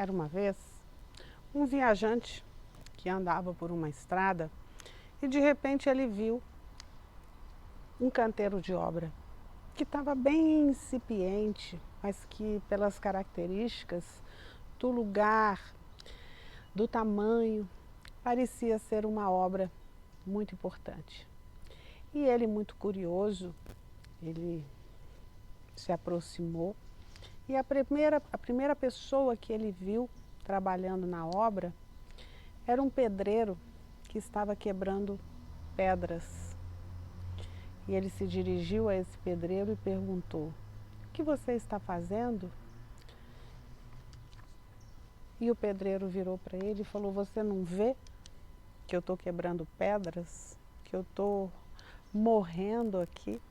Era uma vez um viajante que andava por uma estrada e de repente ele viu um canteiro de obra que estava bem incipiente, mas que pelas características do lugar, do tamanho, parecia ser uma obra muito importante. E ele, muito curioso, ele se aproximou e a primeira pessoa que ele viu trabalhando na obra era um pedreiro que estava quebrando pedras. E ele se dirigiu a esse pedreiro e perguntou: "O que você está fazendo?" E o pedreiro virou para ele e falou: "Você não vê que eu estou quebrando pedras? Que eu estou morrendo aqui?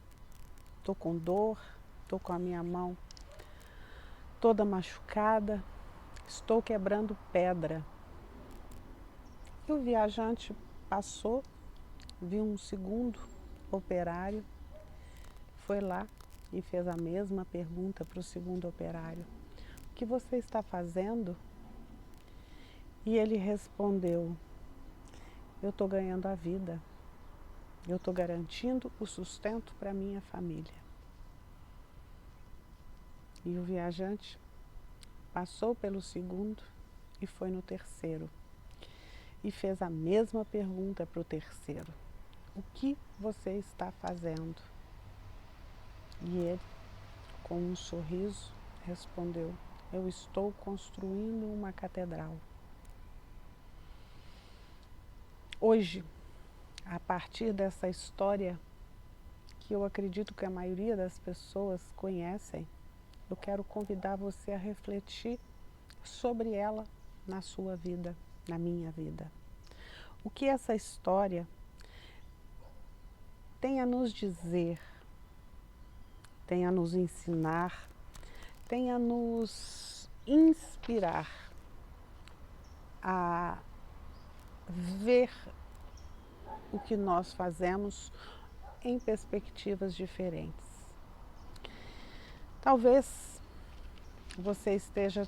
Estou com dor, estou com a minha mão toda machucada, estou quebrando pedra." E o viajante passou, viu um segundo operário, foi lá e fez a mesma pergunta para o segundo operário: "O que você está fazendo?" E ele respondeu: "Eu estou ganhando a vida, eu estou garantindo o sustento para minha família." E o viajante passou pelo segundo e foi no terceiro e fez a mesma pergunta para o terceiro: "O que você está fazendo?" E ele, com um sorriso, respondeu: "Eu estou construindo uma catedral." Hoje, a partir dessa história, que eu acredito que a maioria das pessoas conhecem, eu quero convidar você a refletir sobre ela na sua vida, na minha vida. O que essa história tem a nos dizer, tem a nos ensinar, tem a nos inspirar a ver o que nós fazemos em perspectivas diferentes. Talvez você esteja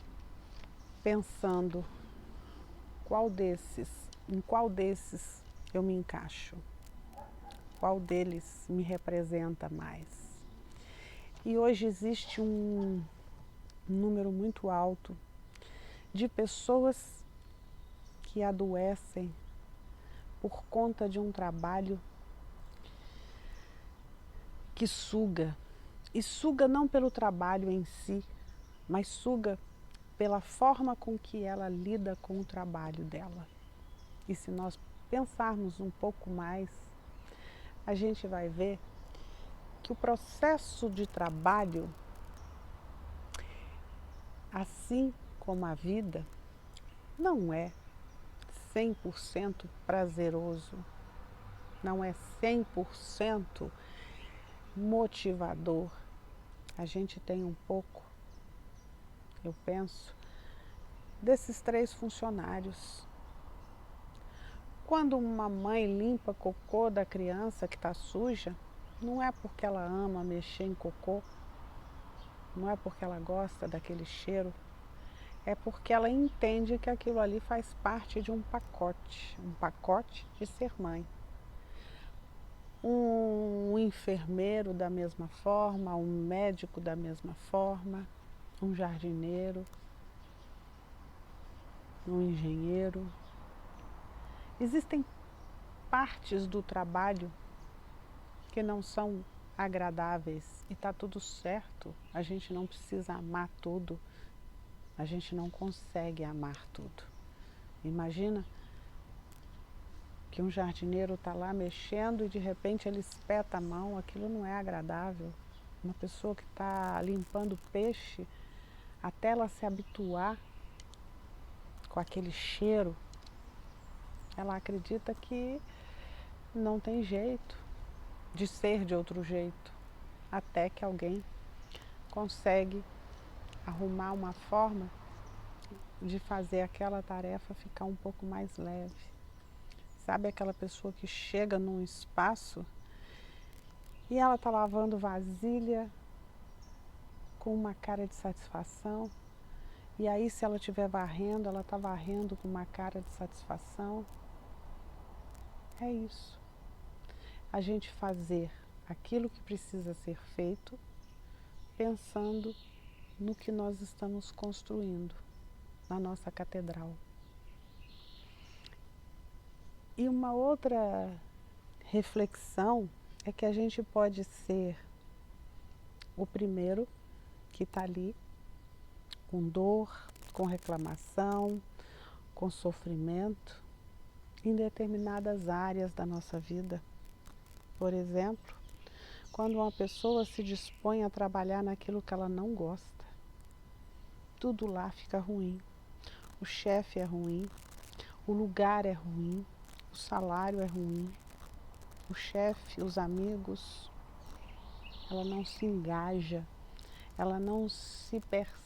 pensando em qual desses eu me encaixo, qual deles me representa mais. E hoje existe um número muito alto de pessoas que adoecem por conta de um trabalho que suga. E suga não pelo trabalho em si, mas suga pela forma com que ela lida com o trabalho dela. E se nós pensarmos um pouco mais, a gente vai ver que o processo de trabalho, assim como a vida, não é 100% prazeroso, não é 100% motivador. A gente tem um pouco, eu penso, desses 3 funcionários. Quando uma mãe limpa cocô da criança que está suja, não é porque ela ama mexer em cocô, não é porque ela gosta daquele cheiro, é porque ela entende que aquilo ali faz parte de um pacote de ser mãe. Um enfermeiro da mesma forma, um médico da mesma forma, um jardineiro, um engenheiro. Existem partes do trabalho que não são agradáveis e está tudo certo. A gente não precisa amar tudo, a gente não consegue amar tudo. Imagina que um jardineiro está lá mexendo e de repente ele espeta a mão, aquilo não é agradável. Uma pessoa que está limpando peixe, até ela se habituar com aquele cheiro, ela acredita que não tem jeito de ser de outro jeito, até que alguém consegue arrumar uma forma de fazer aquela tarefa ficar um pouco mais leve. Sabe aquela pessoa que chega num espaço e ela está lavando vasilha com uma cara de satisfação E aí, se ela estiver varrendo, ela está varrendo com uma cara de satisfação. É isso. A gente fazer aquilo que precisa ser feito, pensando no que nós estamos construindo na nossa catedral. E uma outra reflexão é que a gente pode ser o primeiro que está ali com dor, com reclamação, com sofrimento em determinadas áreas da nossa vida. Por exemplo, quando uma pessoa se dispõe a trabalhar naquilo que ela não gosta, tudo lá fica ruim. O chefe é ruim, o lugar é ruim, o salário é ruim, o chefe, os amigos, ela não se engaja, ela não se percebe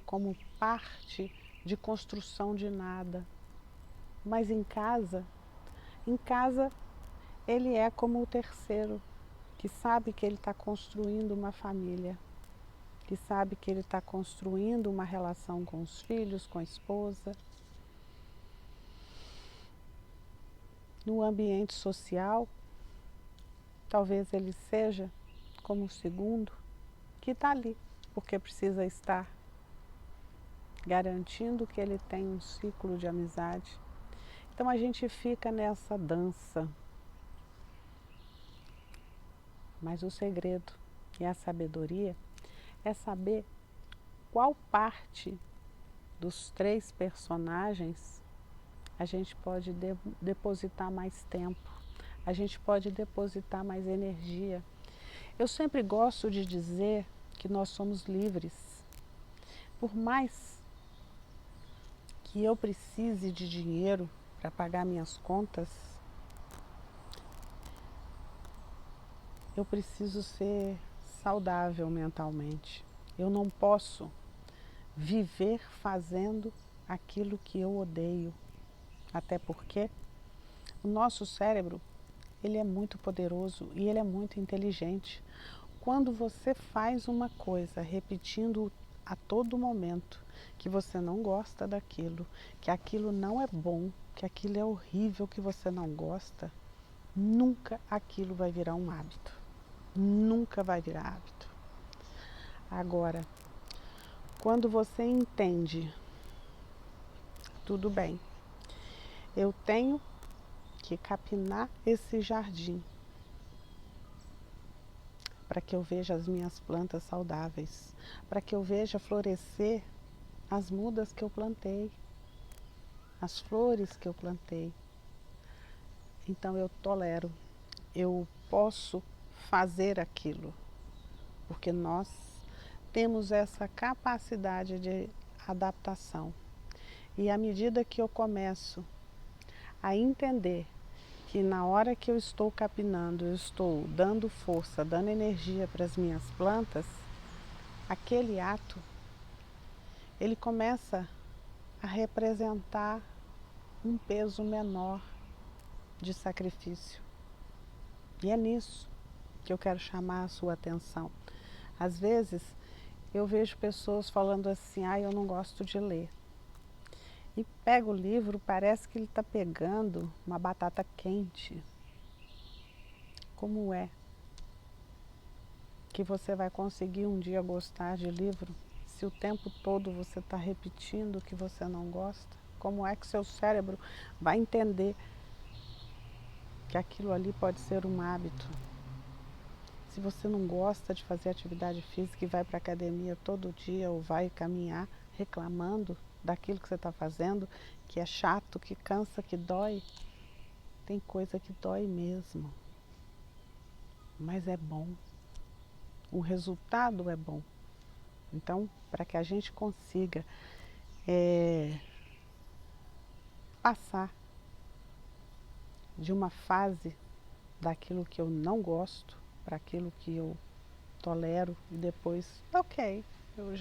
como parte de construção de nada. Mas em casa ele é como o terceiro, que sabe que ele está construindo uma família, que sabe que ele está construindo uma relação com os filhos, com a esposa. No ambiente social, talvez ele seja como o segundo, que está ali, porque precisa estar garantindo que ele tem um ciclo de amizade. Então a gente fica nessa dança. Mas o segredo e a sabedoria é saber qual parte dos 3 personagens a gente pode depositar mais tempo, a gente pode depositar mais energia. Eu sempre gosto de dizer que nós somos livres. Por mais que eu precise de dinheiro para pagar minhas contas, eu preciso ser saudável mentalmente. Eu não posso viver fazendo aquilo que eu odeio. Até porque o nosso cérebro, ele é muito poderoso e ele é muito inteligente. Quando você faz uma coisa repetindo a todo momento que você não gosta daquilo, que aquilo não é bom, que aquilo é horrível, que você não gosta, nunca aquilo vai virar um hábito. Nunca vai virar hábito. Agora, quando você entende, tudo bem, eu tenho que capinar esse jardim para que eu veja as minhas plantas saudáveis, para que eu veja florescer as mudas que eu plantei, as flores que eu plantei. Então eu tolero, eu posso fazer aquilo, porque nós temos essa capacidade de adaptação. E à medida que eu começo a entender que na hora que eu estou capinando, eu estou dando força, dando energia para as minhas plantas, aquele ato, ele começa a representar um peso menor de sacrifício. E é nisso que eu quero chamar a sua atenção. Às vezes, eu vejo pessoas falando assim, eu não gosto de ler. E pega o livro, parece que ele está pegando uma batata quente. Como é que você vai conseguir um dia gostar de livro se o tempo todo você está repetindo que você não gosta? Como é que seu cérebro vai entender que aquilo ali pode ser um hábito? Se você não gosta de fazer atividade física e vai para a academia todo dia ou vai caminhar reclamando daquilo que você está fazendo, que é chato, que cansa, que dói, tem coisa que dói mesmo, mas é bom. O resultado é bom. Então, para que a gente consiga passar de uma fase daquilo que eu não gosto para aquilo que eu tolero e depois, ok, eu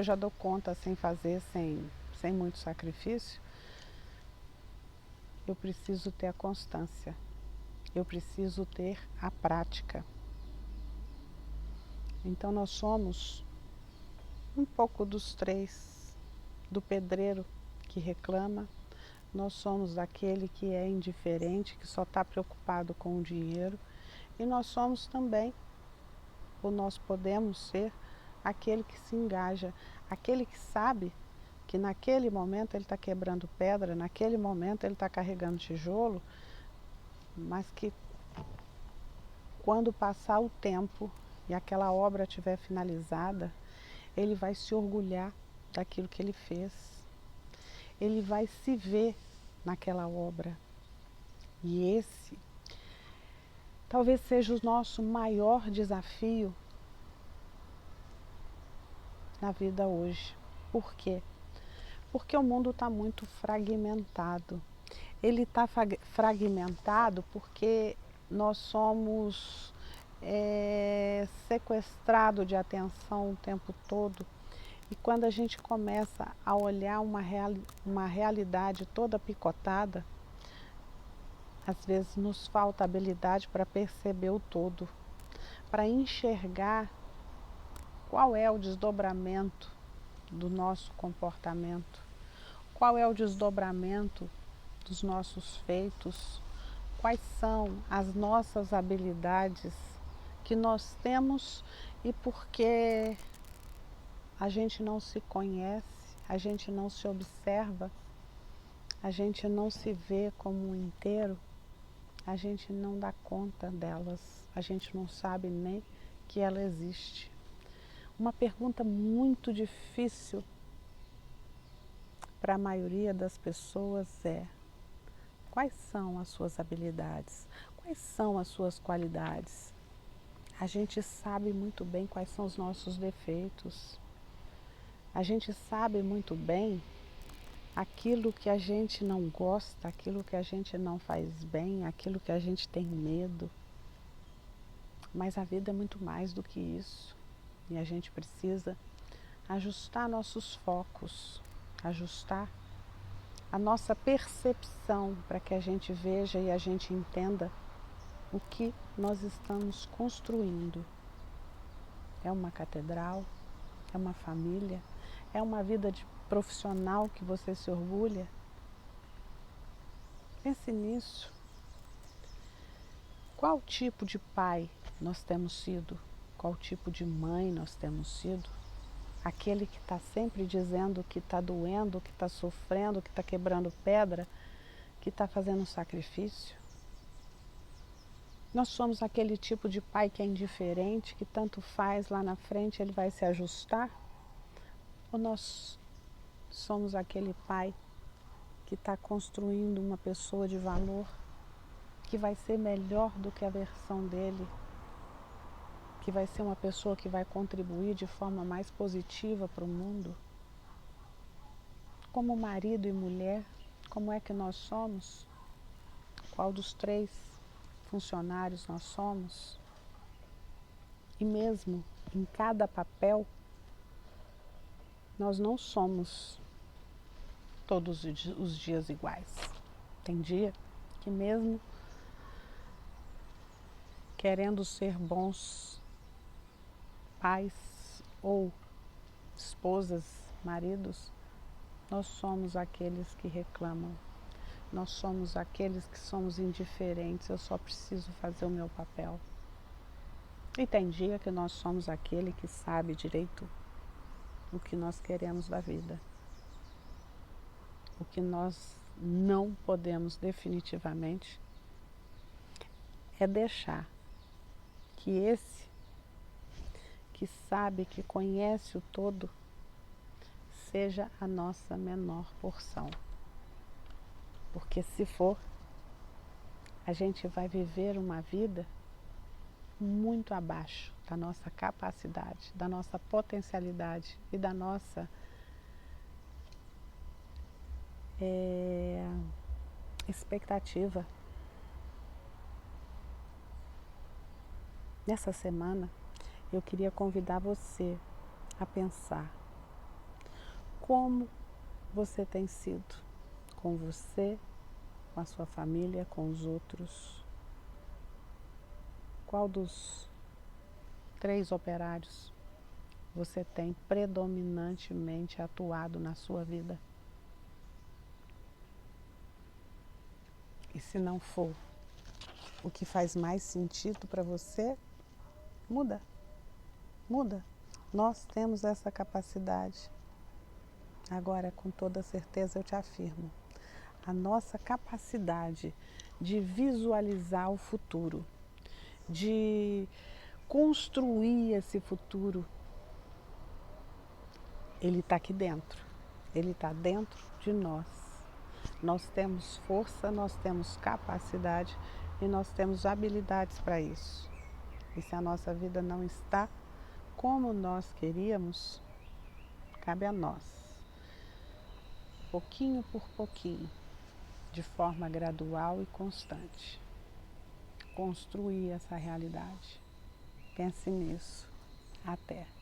já dou conta sem fazer, sem muito sacrifício, eu preciso ter a constância, eu preciso ter a prática. Então nós somos um pouco dos 3 do pedreiro que reclama, nós somos daquele que é indiferente, que só está preocupado com o dinheiro, e nós somos também, ou nós podemos ser, aquele que se engaja, aquele que sabe que naquele momento ele está quebrando pedra, naquele momento ele está carregando tijolo, mas que quando passar o tempo e aquela obra estiver finalizada, ele vai se orgulhar daquilo que ele fez. Ele vai se ver naquela obra. E esse talvez seja o nosso maior desafio na vida hoje. Por quê? Porque o mundo está muito fragmentado. Ele está fragmentado porque nós somos sequestrados de atenção o tempo todo. E quando a gente começa a olhar uma realidade toda picotada, às vezes nos falta habilidade para perceber o todo, para enxergar qual é o desdobramento do nosso comportamento, qual é o desdobramento dos nossos feitos, quais são as nossas habilidades que nós temos e porque a gente não se conhece, a gente não se observa, a gente não se vê como um inteiro, a gente não dá conta delas, a gente não sabe nem que ela existe. Uma pergunta muito difícil para a maioria das pessoas é: quais são as suas habilidades? Quais são as suas qualidades? A gente sabe muito bem quais são os nossos defeitos. A gente sabe muito bem aquilo que a gente não gosta, aquilo que a gente não faz bem, aquilo que a gente tem medo. Mas a vida é muito mais do que isso. E a gente precisa ajustar nossos focos, ajustar a nossa percepção para que a gente veja e a gente entenda o que nós estamos construindo. É uma catedral? É uma família? É uma vida de profissional que você se orgulha? Pense nisso. Qual tipo de pai nós temos sido? Qual tipo de mãe nós temos sido? Aquele que está sempre dizendo que está doendo, que está sofrendo, que está quebrando pedra, que está fazendo sacrifício? Nós somos aquele tipo de pai que é indiferente, que tanto faz, lá na frente ele vai se ajustar? Ou nós somos aquele pai que está construindo uma pessoa de valor, que vai ser melhor do que a versão dele, que vai ser uma pessoa que vai contribuir de forma mais positiva para o mundo? Como marido e mulher, como é que nós somos? Qual dos três funcionários nós somos? E mesmo em cada papel, nós não somos todos os dias iguais. Tem dia que mesmo querendo ser bons pais ou esposas, maridos, nós somos aqueles que reclamam. Nós somos aqueles que somos indiferentes, eu só preciso fazer o meu papel. E tem dia que nós somos aquele que sabe direito o que nós queremos da vida. O que nós não podemos definitivamente é deixar que esse que sabe, que conhece o todo, seja a nossa menor porção. Porque se for, a gente vai viver uma vida muito abaixo da nossa capacidade, da nossa potencialidade e da nossa expectativa. Nessa semana, eu queria convidar você a pensar como você tem sido com você, com a sua família, com os outros. Qual dos 3 operários você tem predominantemente atuado na sua vida? E se não for o que faz mais sentido para você, muda. Muda. Nós temos essa capacidade. Agora, com toda certeza, eu te afirmo, a nossa capacidade de visualizar o futuro, de construir esse futuro, ele está aqui dentro. Ele está dentro de nós. Nós temos força, nós temos capacidade e nós temos habilidades para isso. E se a nossa vida não está como nós queríamos, cabe a nós, pouquinho por pouquinho, de forma gradual e constante, construir essa realidade. Pense nisso. Até.